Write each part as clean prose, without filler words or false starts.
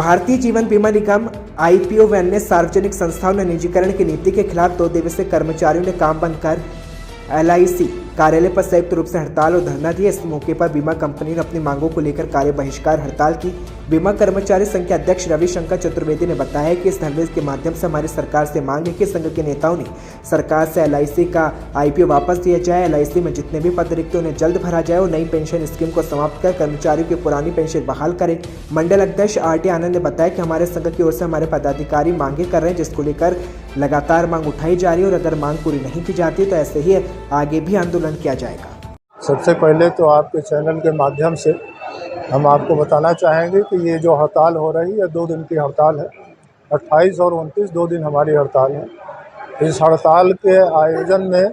भारतीय जीवन बीमा निगम आईपीओ व अन्य सार्वजनिक संस्थाओं ने निजीकरण की नीति के खिलाफ 2 दिवसीय कर्मचारियों ने काम बंद कर एलआईसी कार्यालय पर संयुक्त रूप से हड़ताल और धरना दिया। इस मौके पर बीमा कंपनी ने अपनी मांगों को लेकर कार्य बहिष्कार हड़ताल की। बीमा कर्मचारी संघ के अध्यक्ष रविशंकर चतुर्वेदी ने बताया कि इस धरने के माध्यम से हमारी सरकार से मांग है कि संघ के नेताओं ने सरकार से एलआईसी का आईपीओ वापस दिया जाए, एलआईसी में जितने भी पद रिक्त उन्हें जल्द भरा जाए और नई पेंशन स्कीम को समाप्त कर कर्मचारियों की पुरानी पेंशन बहाल करें। मंडल अध्यक्ष आरटी आनंद ने बताया कि हमारे संघ की ओर से हमारे पदाधिकारी मांगे कर रहे हैं, जिसको लेकर लगातार मांग उठाई जा रही है और अगर मांग पूरी नहीं की जाती तो ऐसे ही आगे भी आंदोलन किया जाएगा। सबसे पहले तो आपके चैनल के माध्यम से हम आपको बताना चाहेंगे कि ये जो हड़ताल हो रही है 2 दिन की हड़ताल है। 28 और 29 2 दिन हमारी हड़ताल है। इस हड़ताल के आयोजन में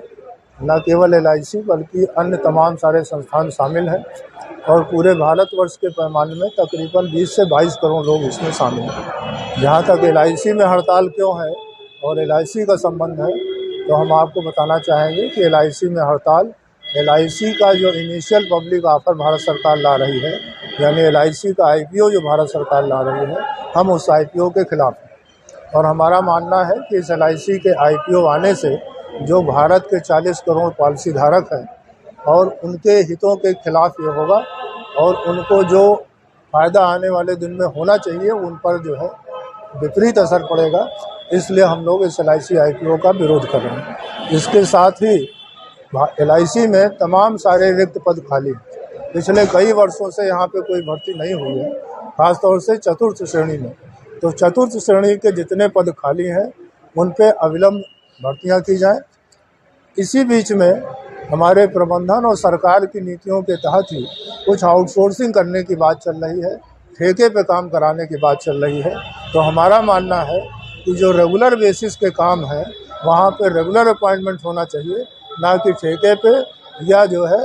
न केवल एलआईसी बल्कि अन्य तमाम सारे संस्थान शामिल हैं और पूरे भारतवर्ष के पैमाने में तकरीबन 20 से 22 करोड़ लोग इसमें शामिल हैं। जहाँ तक एलआईसी में हड़ताल क्यों है और एलआईसी का संबंध है तो हम आपको बताना चाहेंगे कि एलआईसी में हड़ताल एलआईसी का जो इनिशियल पब्लिक ऑफर भारत सरकार ला रही है, यानी एलआईसी का आईपीओ जो भारत सरकार ला रही है, हम उस आईपीओ के खिलाफ हैं। और हमारा मानना है कि इस एलआईसी के आईपीओ आने से जो भारत के 40 करोड़ पॉलिसी धारक हैं और उनके हितों के खिलाफ ये होगा और उनको जो फ़ायदा आने वाले दिन में होना चाहिए उन पर जो है विपरीत असर पड़ेगा। इसलिए हम लोग इस एलआईसी आईपीओ का विरोध कर रहे हैं। इसके साथ ही एलआईसी में तमाम सारे रिक्त पद खाली हैं। पिछले कई वर्षों से यहाँ पे कोई भर्ती नहीं हुई है, खासतौर से चतुर्थ श्रेणी में। तो चतुर्थ श्रेणी के जितने पद खाली हैं उन पे अविलंब भर्तियाँ की जाएं। इसी बीच में हमारे प्रबंधन और सरकार की नीतियों के तहत ही कुछ आउटसोर्सिंग करने की बात चल रही है, ठेके पे काम कराने की बात चल रही है। तो हमारा मानना है कि जो रेगुलर बेसिस के काम है वहाँ पे रेगुलर अपॉइंटमेंट होना चाहिए, ना कि ठेके पे या जो है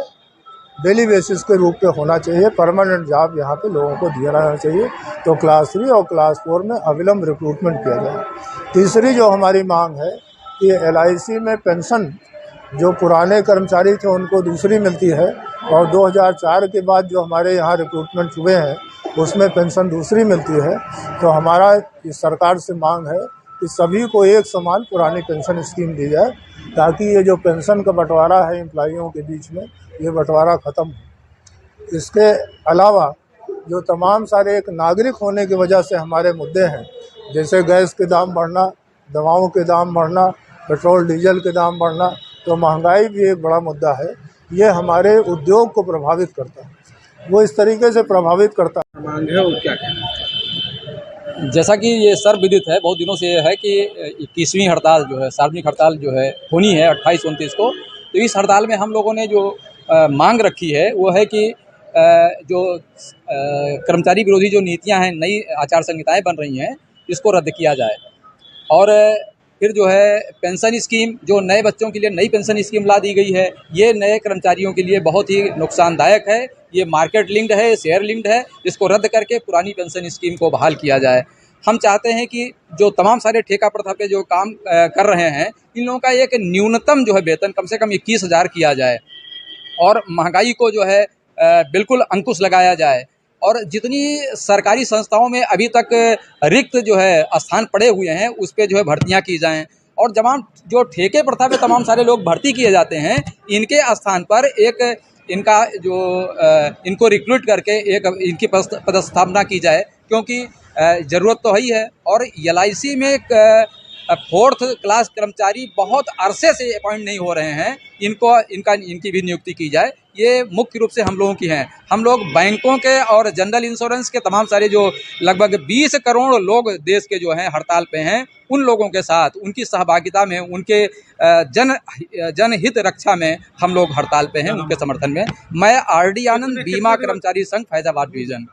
डेली बेसिस के रूप पे होना चाहिए। परमानेंट जॉब यहाँ पे लोगों को दिया जाना चाहिए। तो क्लास 3 और क्लास 4 में अविलंब रिक्रूटमेंट किया जाए। तीसरी जो हमारी मांग है कि एलआईसी में पेंशन जो पुराने कर्मचारी थे उनको दूसरी मिलती है और 2004 के बाद जो हमारे यहाँ रिक्रूटमेंट हुए हैं उसमें पेंशन दूसरी मिलती है। तो हमारा इस सरकार से मांग है कि सभी को एक समान पुरानी पेंशन स्कीम दी जाए, ताकि ये जो पेंशन का बंटवारा है एम्प्लॉइयों के बीच में ये बंटवारा ख़त्म हो। इसके अलावा जो तमाम सारे एक नागरिक होने की वजह से हमारे मुद्दे हैं, जैसे गैस के दाम बढ़ना, दवाओं के दाम बढ़ना, पेट्रोल डीजल के दाम बढ़ना, तो महंगाई भी एक बड़ा मुद्दा है। ये हमारे उद्योग को प्रभावित करता है, वो इस तरीके से प्रभावित करता है। मांग है और क्या कहना है? जैसा कि ये सर्वविदित है, बहुत दिनों से ये है कि 21वीं हड़ताल जो है, सार्वजनिक हड़ताल जो है होनी है 28-29 को। तो इस हड़ताल में हम लोगों ने जो मांग रखी है वो है कि जो कर्मचारी विरोधी जो नीतियां हैं, नई आचार संहिताएं बन रही हैं, इसको रद्द किया जाए। और फिर जो है पेंशन स्कीम, जो नए बच्चों के लिए नई पेंशन स्कीम ला दी गई है, ये नए कर्मचारियों के लिए बहुत ही नुकसानदायक है। ये मार्केट लिंक्ड है, शेयर लिंक्ड है। इसको रद्द करके पुरानी पेंशन स्कीम को बहाल किया जाए। हम चाहते हैं कि जो तमाम सारे ठेका प्रथा पे जो काम कर रहे हैं, इन लोगों का एक न्यूनतम जो है वेतन कम से कम 21,000 किया जाए और महंगाई को जो है बिल्कुल अंकुश लगाया जाए। और जितनी सरकारी संस्थाओं में अभी तक रिक्त जो है स्थान पड़े हुए हैं उस पे जो है भर्तियां की जाएं। और तमाम जो ठेके प्रथा पे तमाम सारे लोग भर्ती किए जाते हैं, इनके स्थान पर एक इनका जो इनको रिक्रूट करके एक इनकी पदस्थापना की जाए, क्योंकि ज़रूरत तो है ही है। और एलआईसी में एक 4th क्लास कर्मचारी बहुत अरसे से अपॉइंट नहीं हो रहे हैं, इनकी भी नियुक्ति की जाए। ये मुख्य रूप से हम लोगों की हैं। हम लोग बैंकों के और जनरल इंश्योरेंस के तमाम सारे जो लगभग 20 करोड़ लोग देश के जो हैं हड़ताल पे हैं, उन लोगों के साथ उनकी सहभागिता में, उनके जनहित रक्षा में हम लोग हड़ताल पे हैं, उनके समर्थन में। मैं आरडी आनंद, बीमा कर्मचारी संघ, फैजाबाद डिवीज़न।